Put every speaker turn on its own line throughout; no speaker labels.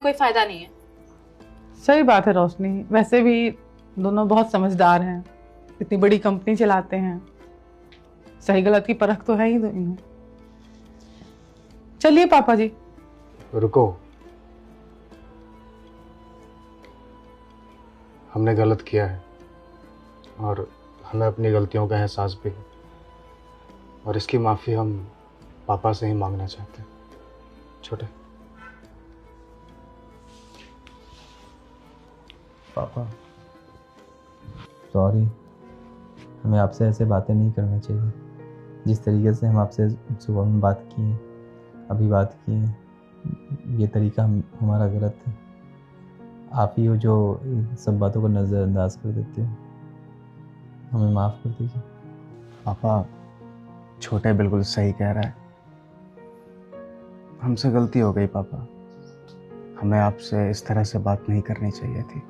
कोई फायदा नहीं है।
सही बात है रोशनी, वैसे भी दोनों बहुत समझदार हैं, इतनी बड़ी कंपनी चलाते हैं, सही गलत की परख तो है ही इन्हें। चलिए पापा जी।
रुको, हमने गलत किया है और हमें अपनी गलतियों का एहसास भी है, और इसकी माफ़ी हम पापा से ही मांगना चाहते हैं। छोटे
पापा सॉरी, हमें आपसे ऐसे बातें नहीं करना चाहिए। जिस तरीके से हम आपसे सुबह में बात किए, अभी बात किए, ये तरीका हमारा गलत है। आप ही हो जो इन सब बातों को नज़रअंदाज कर देते हो, हमें माफ़ कर दीजिए।
पापा, छोटे बिल्कुल सही कह रहा है, हमसे गलती हो गई पापा। हमें आपसे इस तरह से बात नहीं करनी चाहिए थी।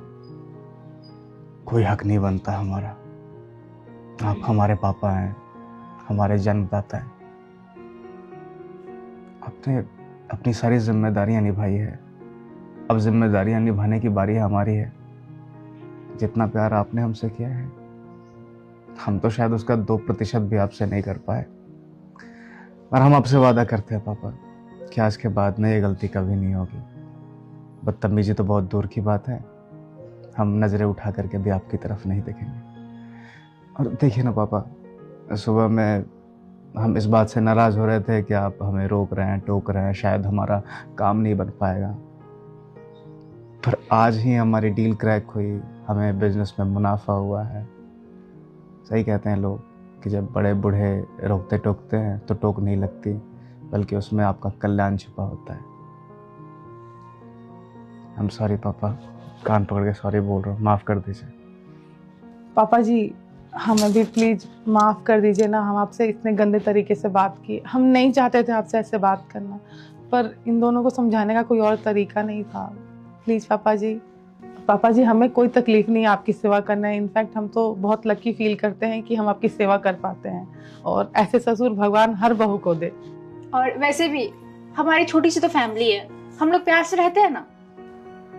कोई हक नहीं बनता हमारा। आप हमारे पापा हैं, हमारे जन्मदाता हैं। आपने अपनी सारी जिम्मेदारियां निभाई है, अब जिम्मेदारियां निभाने की बारी हमारी है। जितना प्यार आपने हमसे किया है, हम तो शायद उसका 2% भी आपसे नहीं कर पाए। और हम आपसे वादा करते हैं पापा कि आज के बाद में ये गलती कभी नहीं होगी। बदतमीजी तो बहुत दूर की बात है, हम नज़रें उठा करके भी आपकी तरफ नहीं देखेंगे। और देखिए ना पापा, सुबह में हम इस बात से नाराज़ हो रहे थे कि आप हमें रोक रहे हैं, टोक रहे हैं, शायद हमारा काम नहीं बन पाएगा। पर आज ही हमारी डील क्रैक हुई, हमें बिजनेस में मुनाफा हुआ है। सही कहते हैं लोग कि जब बड़े बूढ़े रोकते टोकते हैं तो टोक नहीं लगती, बल्कि उसमें आपका कल्याण छिपा होता है। हम सॉरी पापा, कान पकड़ के सॉरी बोल रहा हूँ, माफ़ कर दीजिए।
पापा जी, हमें भी प्लीज माफ कर दीजिए ना, हम आपसे इतने गंदे तरीके से बात की। हम नहीं चाहते थे आपसे ऐसे बात करना, पर इन दोनों को समझाने का कोई और तरीका नहीं था। प्लीज पापा जी, पापा जी हमें कोई तकलीफ नहीं है आपकी सेवा करना है। इनफैक्ट हम तो बहुत लकी फील करते हैं कि हम आपकी सेवा कर पाते हैं, और ऐसे ससुर भगवान हर बहू को दे।
और वैसे भी हमारी छोटी सी तो फैमिली है, हम लोग प्यार से रहते हैं ना।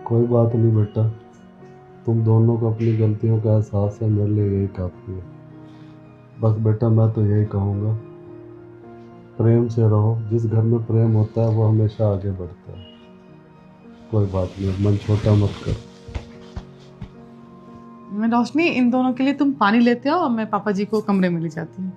कोई बात नहीं बेटा, तुम दोनों को अपनी गलतियों का एहसास है, मेरे लिए यही काफ़ी है। बस बेटा मैं तो यही कहूँगा, प्रेम से रहो। जिस घर में प्रेम होता है वो हमेशा आगे बढ़ता है। कोई बात नहीं, मन छोटा मत कर।
मैं रोशनी, इन दोनों के लिए तुम पानी लेते हो और मैं पापा जी को कमरे में ले जाती हूँ।